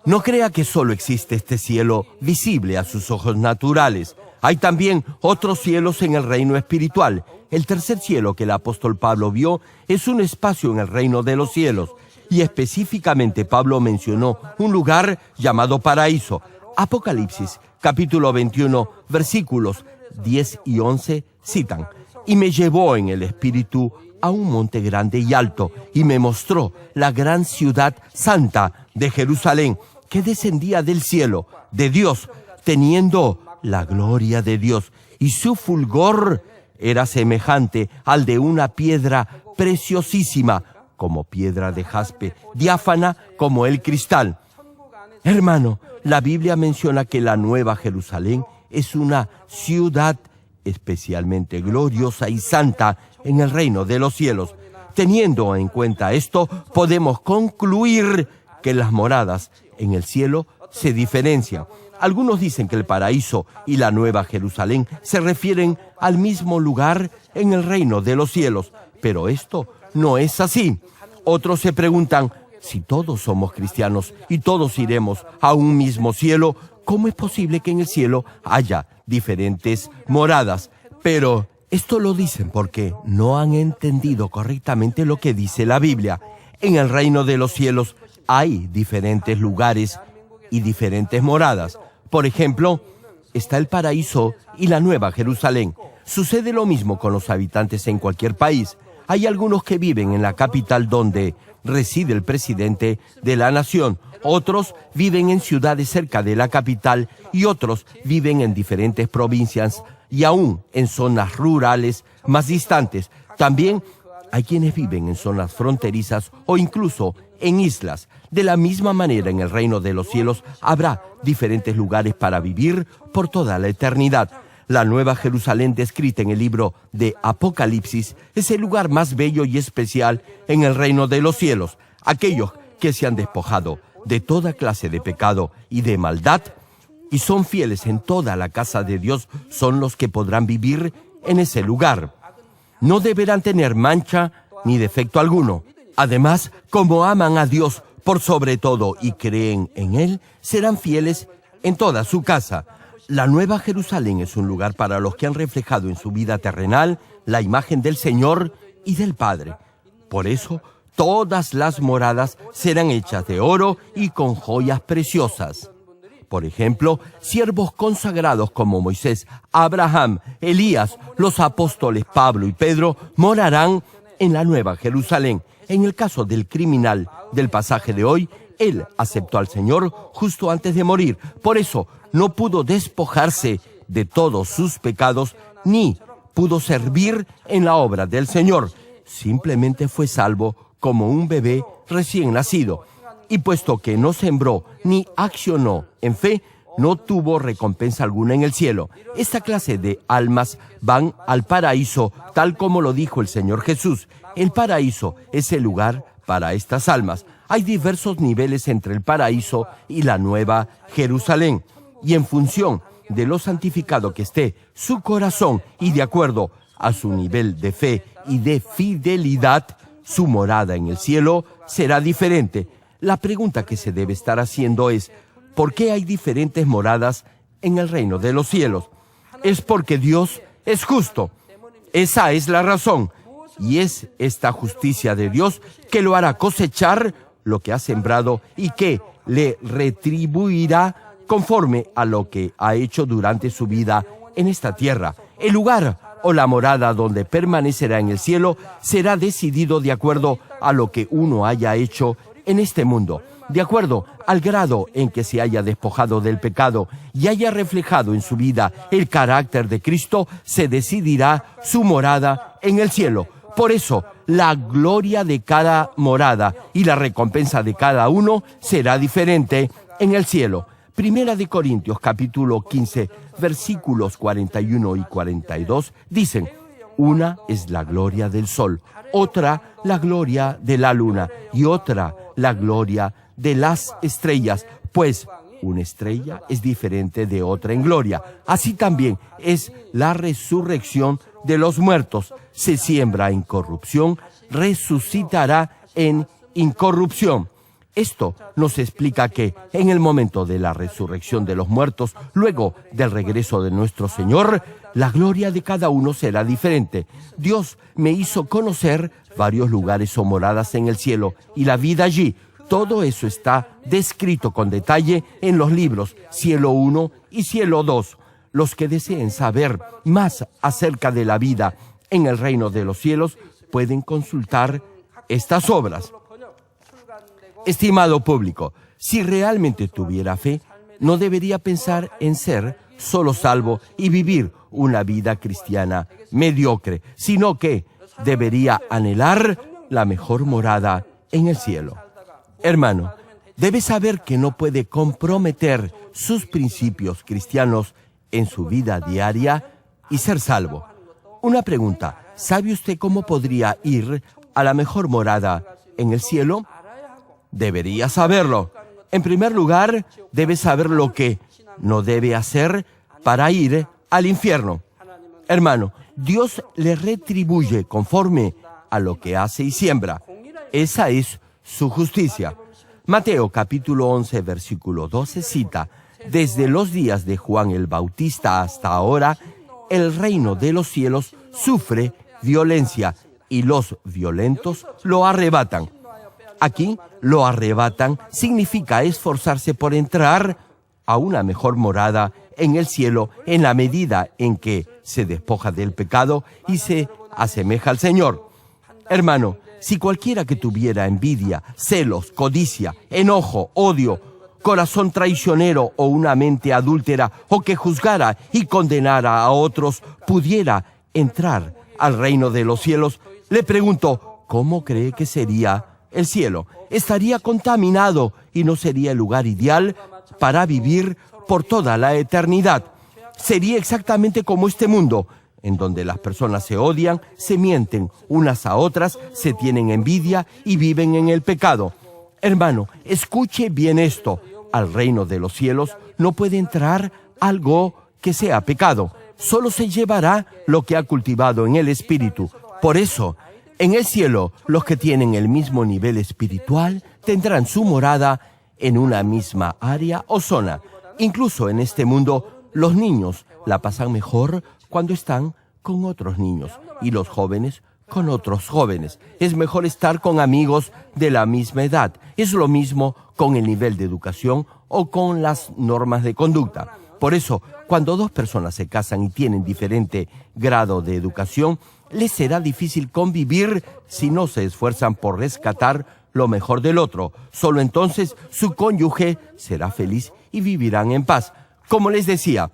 No crea que solo existe este cielo visible a sus ojos naturales. Hay también otros cielos en el reino espiritual. El tercer cielo que el apóstol Pablo vio es un espacio en el reino de los cielos. Y específicamente Pablo mencionó un lugar llamado paraíso. Apocalipsis, capítulo 21, versículos 10 y 11 citan: «Y me llevó en el espíritu a un monte grande y alto, y me mostró la gran ciudad santa de Jerusalén, que descendía del cielo, de Dios, teniendo la gloria de Dios, y su fulgor era semejante al de una piedra preciosísima, como piedra de jaspe, diáfana como el cristal». Hermano, la Biblia menciona que la Nueva Jerusalén es una ciudad especialmente gloriosa y santa en el reino de los cielos. Teniendo en cuenta esto, podemos concluir que las moradas en el cielo se diferencian. Algunos dicen que el paraíso y la Nueva Jerusalén se refieren al mismo lugar en el reino de los cielos, pero esto no es así. Otros se preguntan: si todos somos cristianos y todos iremos a un mismo cielo, ¿cómo es posible que en el cielo haya diferentes moradas? Pero esto lo dicen porque no han entendido correctamente lo que dice la Biblia. En el reino de los cielos hay diferentes lugares y diferentes moradas. Por ejemplo, está el paraíso y la Nueva Jerusalén. Sucede lo mismo con los habitantes en cualquier país. Hay algunos que viven en la capital donde reside el presidente de la nación. Otros viven en ciudades cerca de la capital y otros viven en diferentes provincias y aún en zonas rurales más distantes. También hay quienes viven en zonas fronterizas o incluso en islas. De la misma manera, en el reino de los cielos habrá diferentes lugares para vivir por toda la eternidad. La Nueva Jerusalén, descrita en el libro de Apocalipsis, es el lugar más bello y especial en el reino de los cielos. Aquellos que se han despojado de toda clase de pecado y de maldad y son fieles en toda la casa de Dios son los que podrán vivir en ese lugar. No deberán tener mancha ni defecto alguno. Además, como aman a Dios por sobre todo y creen en Él, serán fieles en toda su casa. La Nueva Jerusalén es un lugar para los que han reflejado en su vida terrenal la imagen del Señor y del Padre. Por eso, todas las moradas serán hechas de oro y con joyas preciosas. Por ejemplo, siervos consagrados como Moisés, Abraham, Elías, los apóstoles Pablo y Pedro morarán en la Nueva Jerusalén. En el caso del criminal del pasaje de hoy, él aceptó al Señor justo antes de morir. Por eso no pudo despojarse de todos sus pecados ni pudo servir en la obra del Señor. Simplemente fue salvo como un bebé recién nacido. Y puesto que no sembró ni accionó en fe, no tuvo recompensa alguna en el cielo. Esta clase de almas van al paraíso, tal como lo dijo el Señor Jesús. El paraíso es el lugar para estas almas. Hay diversos niveles entre el paraíso y la Nueva Jerusalén. Y en función de lo santificado que esté su corazón y de acuerdo a su nivel de fe y de fidelidad, su morada en el cielo será diferente. La pregunta que se debe estar haciendo es: ¿por qué hay diferentes moradas en el reino de los cielos? Es porque Dios es justo. Esa es la razón. Y es esta justicia de Dios que lo hará cosechar lo que ha sembrado y que le retribuirá conforme a lo que ha hecho durante su vida en esta tierra. El lugar o la morada donde permanecerá en el cielo será decidido de acuerdo a lo que uno haya hecho en este mundo, de acuerdo al grado en que se haya despojado del pecado y haya reflejado en su vida el carácter de Cristo, se decidirá su morada en el cielo. Por eso, la gloria de cada morada y la recompensa de cada uno será diferente en el cielo. Primera de Corintios, capítulo 15, versículos 41 y 42, dicen: una es la gloria del sol, otra la gloria de la luna y otra la gloria de las estrellas, pues una estrella es diferente de otra en gloria. Así también es la resurrección de los muertos. Se siembra en corrupción, resucitará en incorrupción. Esto nos explica que en el momento de la resurrección de los muertos, luego del regreso de nuestro Señor, la gloria de cada uno será diferente. Dios me hizo conocer varios lugares o moradas en el cielo y la vida allí. Todo eso está descrito con detalle en los libros Cielo 1 y Cielo 2. Los que deseen saber más acerca de la vida en el reino de los cielos pueden consultar estas obras. Estimado público, si realmente tuviera fe, no debería pensar en ser solo salvo y vivir una vida cristiana mediocre, sino que debería anhelar la mejor morada en el cielo. Hermano, debe saber que no puede comprometer sus principios cristianos en su vida diaria y ser salvo. Una pregunta, ¿sabe usted cómo podría ir a la mejor morada en el cielo? Debería saberlo. En primer lugar, debe saber lo que no debe hacer para ir al infierno. Hermano, Dios le retribuye conforme a lo que hace y siembra. Esa es su justicia. Mateo capítulo 11, versículo 12 cita: desde los días de Juan el Bautista hasta ahora, el reino de los cielos sufre violencia y los violentos lo arrebatan. Aquí, lo arrebatan significa esforzarse por entrar a una mejor morada en el cielo en la medida en que se despoja del pecado y se asemeja al Señor. Hermano, si cualquiera que tuviera envidia, celos, codicia, enojo, odio, corazón traicionero o una mente adúltera, o que juzgara y condenara a otros, pudiera entrar al reino de los cielos, le pregunto, ¿cómo cree que sería el cielo? Estaría contaminado y no sería el lugar ideal para vivir por toda la eternidad. Sería exactamente como este mundo, en donde las personas se odian, se mienten unas a otras, se tienen envidia y viven en el pecado. Hermano, escuche bien esto. Al reino de los cielos no puede entrar algo que sea pecado. Solo se llevará lo que ha cultivado en el espíritu. Por eso, en el cielo, los que tienen el mismo nivel espiritual tendrán su morada en una misma área o zona. Incluso en este mundo, los niños la pasan mejor cuando están con otros niños y los jóvenes con otros jóvenes. Es mejor estar con amigos de la misma edad. Es lo mismo con el nivel de educación o con las normas de conducta. Por eso, cuando dos personas se casan y tienen diferente grado de educación, les será difícil convivir si no se esfuerzan por rescatar lo mejor del otro. Solo entonces su cónyuge será feliz y vivirán en paz. Como les decía,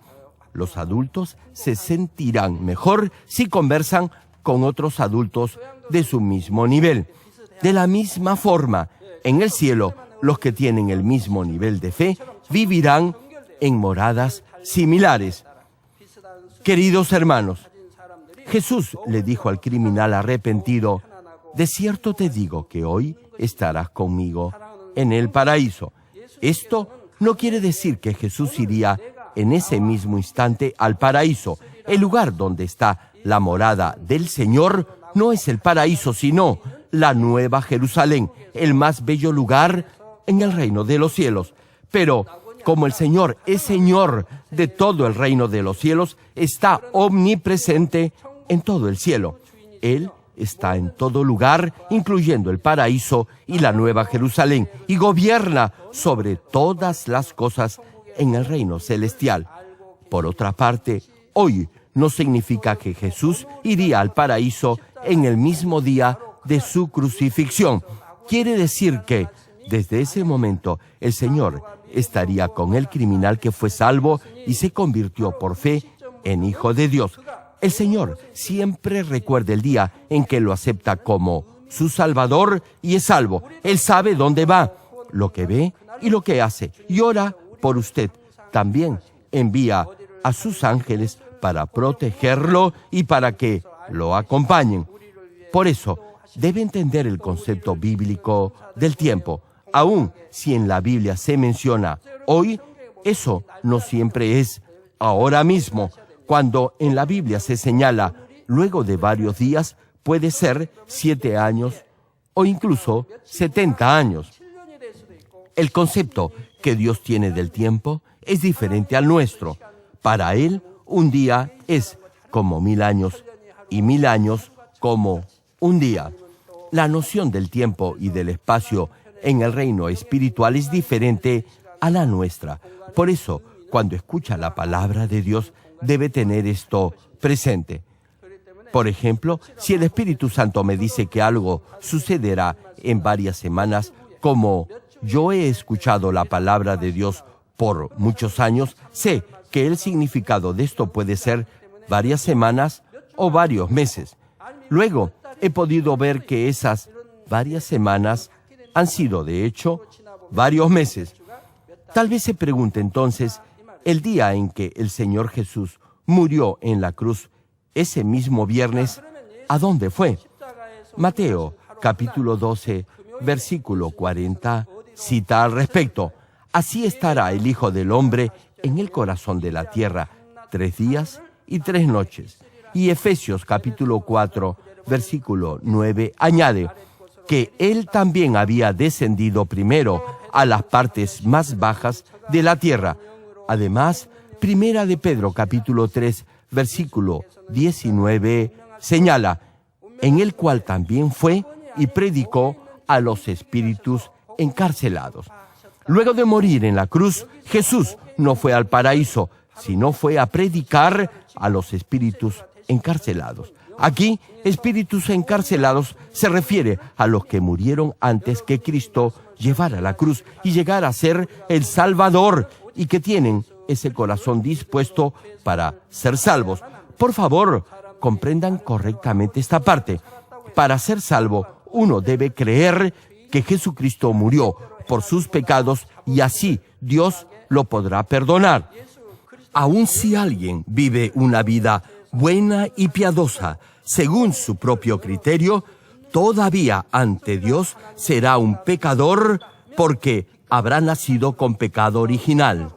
los adultos se sentirán mejor si conversan con otros adultos de su mismo nivel. De la misma forma, en el cielo, los que tienen el mismo nivel de fe vivirán en moradas similares. Queridos hermanos, Jesús le dijo al criminal arrepentido, de cierto te digo que hoy estarás conmigo en el paraíso. Esto no quiere decir que Jesús iría en ese mismo instante al paraíso. El lugar donde está la morada del Señor no es el paraíso, sino la Nueva Jerusalén, el más bello lugar en el reino de los cielos. Pero como el Señor es Señor de todo el reino de los cielos, está omnipresente en todo el cielo. Él está en todo lugar, incluyendo el paraíso y la Nueva Jerusalén, y gobierna sobre todas las cosas en el reino celestial. Por otra parte, hoy no significa que Jesús iría al paraíso en el mismo día de su crucifixión. Quiere decir que, desde ese momento, el Señor estaría con el criminal que fue salvo y se convirtió por fe en hijo de Dios. El Señor siempre recuerda el día en que lo acepta como su Salvador y es salvo. Él sabe dónde va, lo que ve y lo que hace, y ora por usted. También envía a sus ángeles para protegerlo y para que lo acompañen. Por eso, debe entender el concepto bíblico del tiempo. Aun si en la Biblia se menciona hoy, eso no siempre es ahora mismo. Cuando en la Biblia se señala luego de varios días, puede ser 7 años o incluso 70 años. El concepto que Dios tiene del tiempo es diferente al nuestro. Para Él, un día es como 1000 años y 1000 años como un día. La noción del tiempo y del espacio en el reino espiritual es diferente a la nuestra. Por eso, cuando escucha la palabra de Dios, debe tener esto presente. Por ejemplo, si el Espíritu Santo me dice que algo sucederá en varias semanas, como yo he escuchado la palabra de Dios por muchos años, sé que el significado de esto puede ser varias semanas o varios meses. Luego, he podido ver que esas varias semanas han sido, de hecho, varios meses. Tal vez se pregunte entonces, el día en que el Señor Jesús murió en la cruz, ese mismo viernes, ¿a dónde fue? Mateo, capítulo 12, versículo 40, cita al respecto: así estará el Hijo del Hombre en el corazón de la tierra 3 días y 3 noches. Y Efesios, capítulo 4, versículo 9, añade que Él también había descendido primero a las partes más bajas de la tierra. Además, Primera de Pedro, capítulo 3, versículo 19, señala: en el cual también fue y predicó a los espíritus encarcelados. Luego de morir en la cruz, Jesús no fue al paraíso, sino fue a predicar a los espíritus encarcelados. Aquí, espíritus encarcelados se refiere a los que murieron antes que Cristo llevara la cruz y llegara a ser el Salvador, y que tienen ese corazón dispuesto para ser salvos. Por favor, comprendan correctamente esta parte. Para ser salvo, uno debe creer que Jesucristo murió por sus pecados y así Dios lo podrá perdonar. Aun si alguien vive una vida buena y piadosa, según su propio criterio, todavía ante Dios será un pecador porque habrá nacido con pecado original.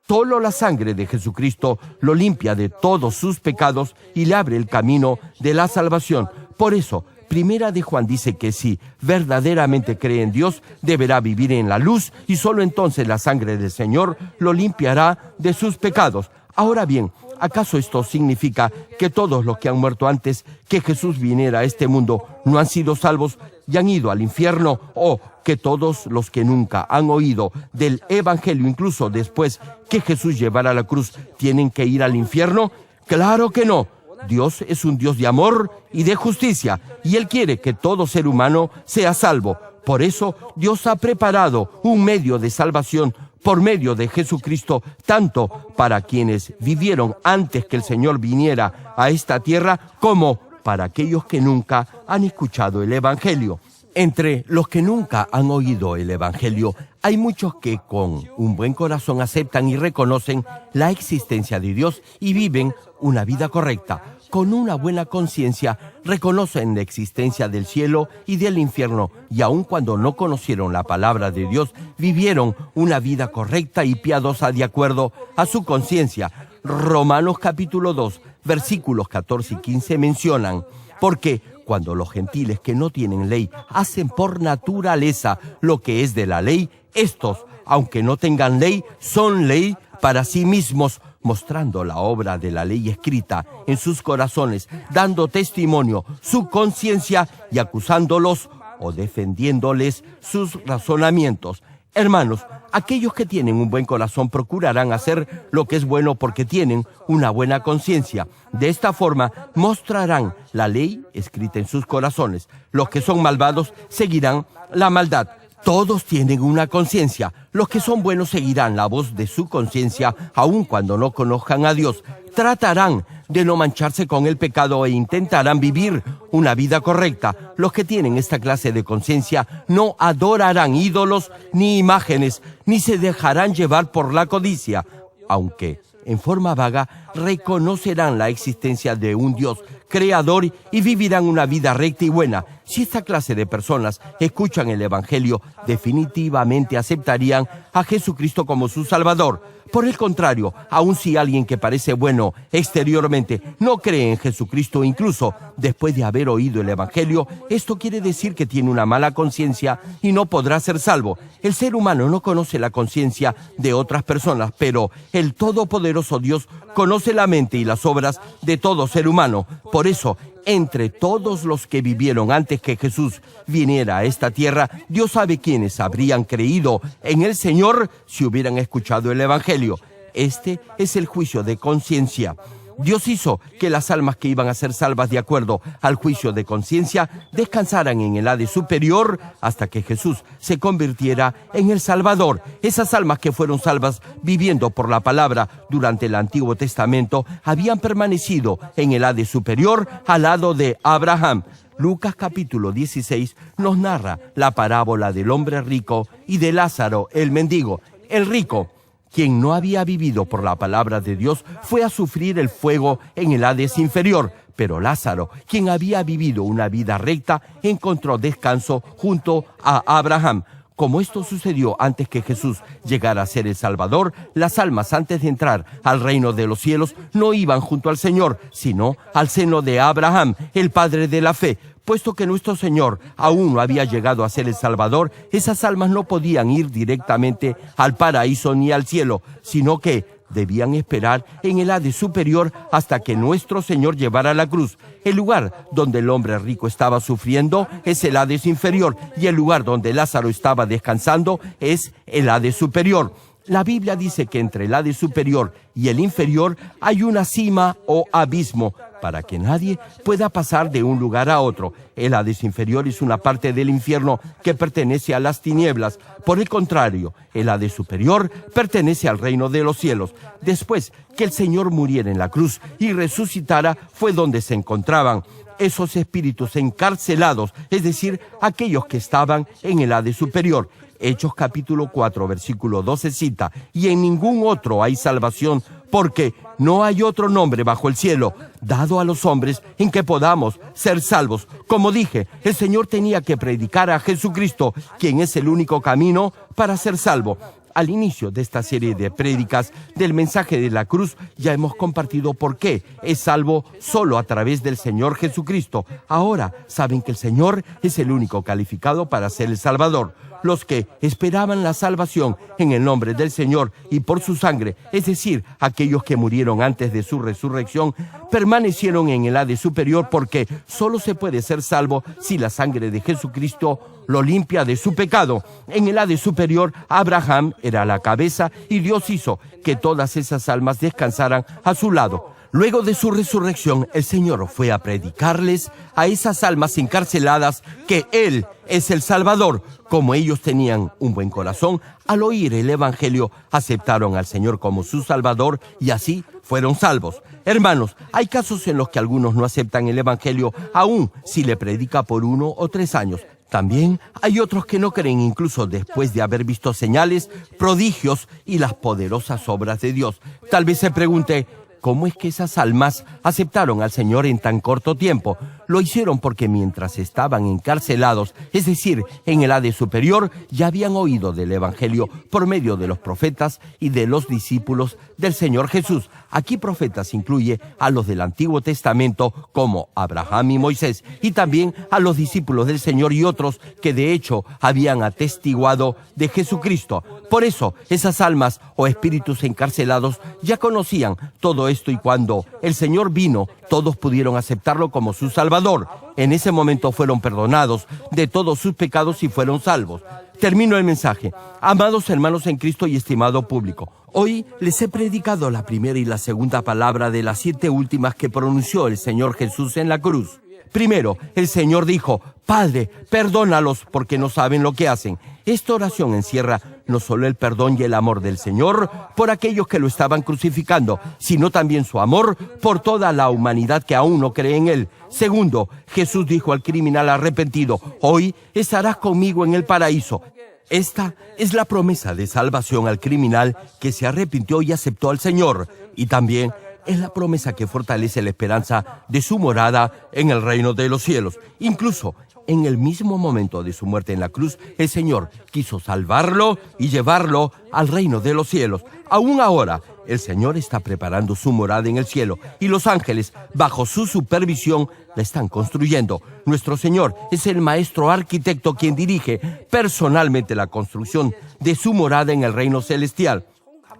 Solo la sangre de Jesucristo lo limpia de todos sus pecados y le abre el camino de la salvación. Por eso, Primera de Juan dice que si verdaderamente cree en Dios, deberá vivir en la luz y solo entonces la sangre del Señor lo limpiará de sus pecados. Ahora bien, ¿acaso esto significa que todos los que han muerto antes que Jesús viniera a este mundo no han sido salvos y han ido al infierno? ¿O que todos los que nunca han oído del Evangelio, incluso después que Jesús llevara la cruz, tienen que ir al infierno? ¡Claro que no! Dios es un Dios de amor y de justicia, y Él quiere que todo ser humano sea salvo. Por eso, Dios ha preparado un medio de salvación por medio de Jesucristo, tanto para quienes vivieron antes que el Señor viniera a esta tierra, como para aquellos que nunca han escuchado el Evangelio. Entre los que nunca han oído el Evangelio, hay muchos que con un buen corazón aceptan y reconocen la existencia de Dios y viven una vida correcta. Con una buena conciencia, reconocen la existencia del cielo y del infierno, y aun cuando no conocieron la palabra de Dios, vivieron una vida correcta y piadosa de acuerdo a su conciencia. Romanos capítulo 2, versículos 14 y 15 mencionan: porque cuando los gentiles que no tienen ley hacen por naturaleza lo que es de la ley, estos, aunque no tengan ley, son ley para sí mismos, mostrando la obra de la ley escrita en sus corazones, dando testimonio su conciencia y acusándolos o defendiéndoles sus razonamientos. Hermanos, aquellos que tienen un buen corazón procurarán hacer lo que es bueno porque tienen una buena conciencia. De esta forma mostrarán la ley escrita en sus corazones. Los que son malvados seguirán la maldad. Todos tienen una conciencia. Los que son buenos seguirán la voz de su conciencia, aun cuando no conozcan a Dios. Tratarán de no mancharse con el pecado e intentarán vivir una vida correcta. Los que tienen esta clase de conciencia no adorarán ídolos ni imágenes, ni se dejarán llevar por la codicia, aunque en forma vaga reconocerán la existencia de un Dios creador y vivirán una vida recta y buena. Si esta clase de personas escuchan el Evangelio, definitivamente aceptarían a Jesucristo como su Salvador. Por el contrario, aun si alguien que parece bueno exteriormente no cree en Jesucristo, incluso después de haber oído el Evangelio, esto quiere decir que tiene una mala conciencia y no podrá ser salvo. El ser humano no conoce la conciencia de otras personas, pero el Todopoderoso Dios conoce la mente y las obras de todo ser humano. Por eso, entre todos los que vivieron antes que Jesús viniera a esta tierra, Dios sabe quiénes habrían creído en el Señor si hubieran escuchado el Evangelio. Este es el juicio de conciencia. Dios hizo que las almas que iban a ser salvas de acuerdo al juicio de conciencia descansaran en el Hades superior hasta que Jesús se convirtiera en el Salvador. Esas almas que fueron salvas viviendo por la palabra durante el Antiguo Testamento habían permanecido en el Hades superior al lado de Abraham. Lucas capítulo 16 nos narra la parábola del hombre rico y de Lázaro, el mendigo. El rico, quien no había vivido por la palabra de Dios, fue a sufrir el fuego en el Hades inferior. Pero Lázaro, quien había vivido una vida recta, encontró descanso junto a Abraham. Como esto sucedió antes que Jesús llegara a ser el Salvador, las almas antes de entrar al reino de los cielos no iban junto al Señor, sino al seno de Abraham, el padre de la fe. Puesto que nuestro Señor aún no había llegado a ser el Salvador, esas almas no podían ir directamente al paraíso ni al cielo, sino que debían esperar en el Hades superior hasta que nuestro Señor llevara la cruz. El lugar donde el hombre rico estaba sufriendo es el Hades inferior, y el lugar donde Lázaro estaba descansando es el Hades superior. La Biblia dice que entre el Hades superior y el inferior hay una cima o abismo para que nadie pueda pasar de un lugar a otro. El Hades inferior es una parte del infierno que pertenece a las tinieblas. Por el contrario, el Hades superior pertenece al reino de los cielos. Después que el Señor muriera en la cruz y resucitara, fue donde se encontraban esos espíritus encarcelados, es decir, aquellos que estaban en el Hades superior. Hechos capítulo 4, versículo 12 cita: y en ningún otro hay salvación, porque no hay otro nombre bajo el cielo dado a los hombres en que podamos ser salvos. Como dije, el Señor tenía que predicar a Jesucristo, quien es el único camino para ser salvo. Al inicio de esta serie de prédicas del mensaje de la cruz, ya hemos compartido por qué es salvo solo a través del Señor Jesucristo. Ahora saben que el Señor es el único calificado para ser el Salvador. Los que esperaban la salvación en el nombre del Señor y por su sangre, es decir, aquellos que murieron antes de su resurrección, permanecieron en el Hades superior, porque solo se puede ser salvo si la sangre de Jesucristo lo limpia de su pecado. En el Hades superior, Abraham era la cabeza y Dios hizo que todas esas almas descansaran a su lado. Luego de su resurrección, el Señor fue a predicarles a esas almas encarceladas que Él es el Salvador. Como ellos tenían un buen corazón, al oír el Evangelio, aceptaron al Señor como su Salvador y así fueron salvos. Hermanos, hay casos en los que algunos no aceptan el Evangelio, aun si le predica por 1 o 3 años. También hay otros que no creen incluso después de haber visto señales, prodigios y las poderosas obras de Dios. Tal vez se pregunte: ¿cómo es que esas almas aceptaron al Señor en tan corto tiempo? Lo hicieron porque mientras estaban encarcelados, es decir, en el Hades superior, ya habían oído del Evangelio por medio de los profetas y de los discípulos del Señor Jesús. Aquí profetas incluye a los del Antiguo Testamento como Abraham y Moisés, y también a los discípulos del Señor y otros que de hecho habían atestiguado de Jesucristo. Por eso, esas almas o espíritus encarcelados ya conocían todo esto, y cuando el Señor vino, todos pudieron aceptarlo como su Salvador. En ese momento fueron perdonados de todos sus pecados y fueron salvos. Termino el mensaje. Amados hermanos en Cristo y estimado público, hoy les he predicado la primera y la segunda palabra de las 7 últimas que pronunció el Señor Jesús en la cruz. Primero, el Señor dijo: Padre, perdónalos porque no saben lo que hacen. Esta oración encierra no solo el perdón y el amor del Señor por aquellos que lo estaban crucificando, sino también su amor por toda la humanidad que aún no cree en Él. Segundo, Jesús dijo al criminal arrepentido: hoy estarás conmigo en el paraíso. Esta es la promesa de salvación al criminal que se arrepintió y aceptó al Señor, y también es la promesa que fortalece la esperanza de su morada en el reino de los cielos. Incluso en el mismo momento de su muerte en la cruz, el Señor quiso salvarlo y llevarlo al reino de los cielos. Aún ahora, el Señor está preparando su morada en el cielo y los ángeles, bajo su supervisión, la están construyendo. Nuestro Señor es el maestro arquitecto quien dirige personalmente la construcción de su morada en el reino celestial.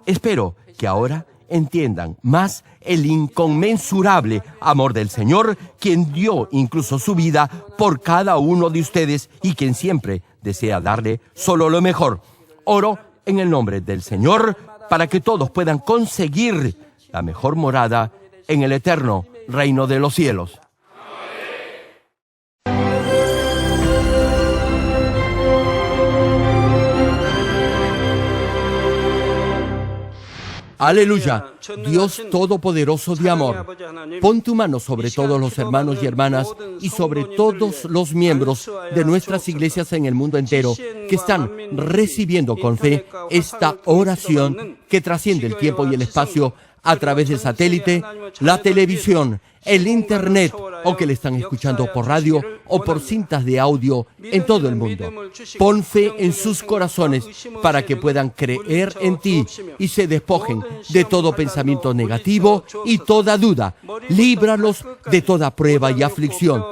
Espero que ahora entiendan más el inconmensurable amor del Señor, quien dio incluso su vida por cada uno de ustedes y quien siempre desea darle solo lo mejor. Oro en el nombre del Señor para que todos puedan conseguir la mejor morada en el eterno reino de los cielos. Aleluya, Dios Todopoderoso de amor, pon tu mano sobre todos los hermanos y hermanas y sobre todos los miembros de nuestras iglesias en el mundo entero que están recibiendo con fe esta oración que trasciende el tiempo y el espacio a través del satélite, la televisión, el internet o que le están escuchando por radio o por cintas de audio en todo el mundo. Pon fe en sus corazones para que puedan creer en ti y se despojen de todo pensamiento negativo y toda duda. Líbralos de toda prueba y aflicción.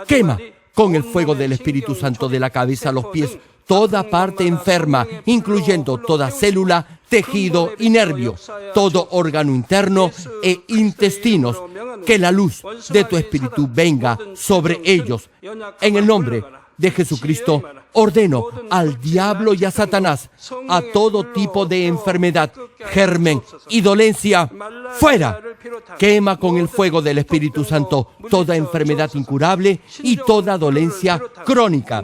Quema con el fuego del Espíritu Santo de la cabeza a los pies toda parte enferma, incluyendo toda célula, tejido y nervio, todo órgano interno e intestinos. Que la luz de tu Espíritu venga sobre ellos. En el nombre de Jesucristo, ordeno al diablo y a Satanás, a todo tipo de enfermedad, germen y dolencia, fuera. Quema con el fuego del Espíritu Santo toda enfermedad incurable y toda dolencia crónica.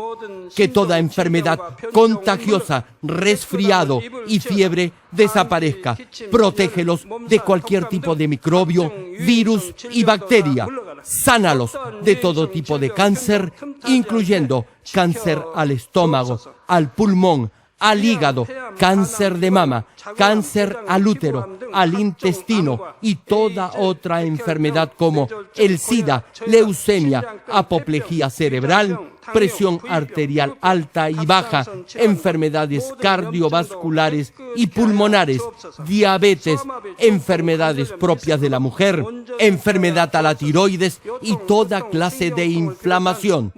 Que toda enfermedad contagiosa, resfriado y fiebre desaparezca. Protégelos de cualquier tipo de microbio, virus y bacteria. Sánalos de todo tipo de cáncer, incluyendo cáncer al estómago, al pulmón, al hígado, cáncer de mama, cáncer al útero, al intestino y toda otra enfermedad como el SIDA, leucemia, apoplejía cerebral, presión arterial alta y baja, enfermedades cardiovasculares y pulmonares, diabetes, enfermedades propias de la mujer, enfermedad a la tiroides y toda clase de inflamación.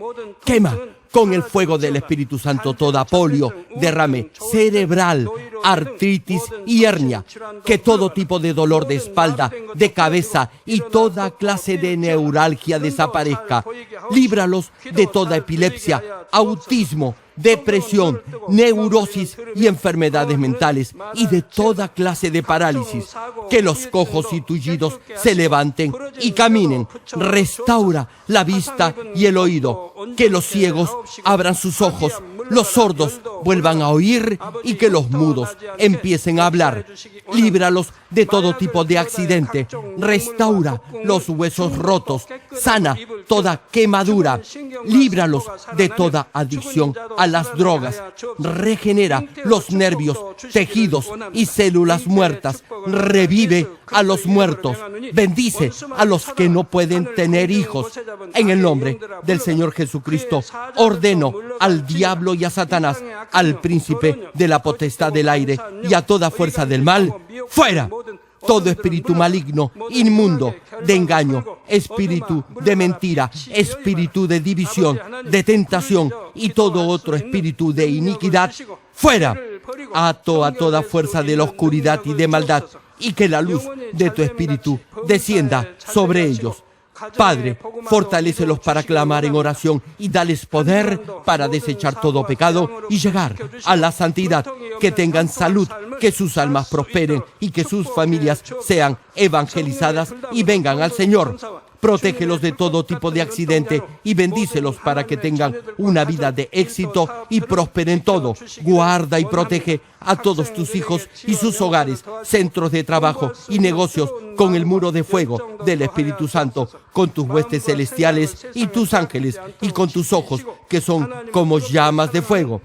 Quema con el fuego del Espíritu Santo toda polio, derrame cerebral, artritis y hernia. Que todo tipo de dolor de espalda, de cabeza y toda clase de neuralgia desaparezca. Líbralos de toda epilepsia, autismo, depresión, neurosis y enfermedades mentales y de toda clase de parálisis. Que los cojos y tullidos se levanten y caminen. Restaura la vista y el oído. Que los ciegos abran sus ojos, los sordos vuelvan a oír y que los mudos empiecen a hablar. Líbralos de todo tipo de accidente. Restaura los huesos rotos. Sana toda quemadura. Líbralos de toda adicción a las drogas. Regenera los nervios, tejidos y células muertas. Revive a los muertos. Bendice a los que no pueden tener hijos. En el nombre del Señor Jesucristo, ordeno al diablo y a Satanás, al príncipe de la potestad del aire y a toda fuerza del mal, fuera. Todo espíritu maligno, inmundo, de engaño, espíritu de mentira, espíritu de división, de tentación y todo otro espíritu de iniquidad, fuera. Ato a toda fuerza de la oscuridad y de maldad y que la luz de tu espíritu descienda sobre ellos. Padre, fortalécelos para clamar en oración y dales poder para desechar todo pecado y llegar a la santidad. Que tengan salud, que sus almas prosperen y que sus familias sean evangelizadas y vengan al Señor. Protégelos de todo tipo de accidente y bendícelos para que tengan una vida de éxito y prosperen todo. Guarda y protege a todos tus hijos y sus hogares, centros de trabajo y negocios con el muro de fuego del Espíritu Santo, con tus huestes celestiales y tus ángeles y con tus ojos que son como llamas de fuego.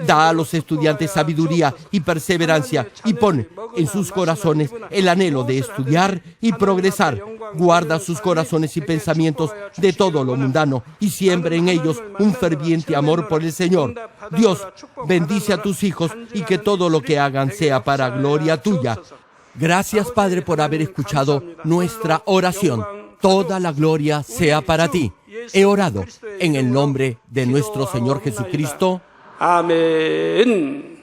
Da a los estudiantes sabiduría y perseverancia y pon en sus corazones el anhelo de estudiar y progresar. Guarda sus corazones emociones y pensamientos de todo lo mundano y siembre en ellos un ferviente amor por el Señor. Dios, bendice a tus hijos y que todo lo que hagan sea para gloria tuya. Gracias, Padre, por haber escuchado nuestra oración. Toda la gloria sea para ti. He orado en el nombre de nuestro Señor Jesucristo. 아멘.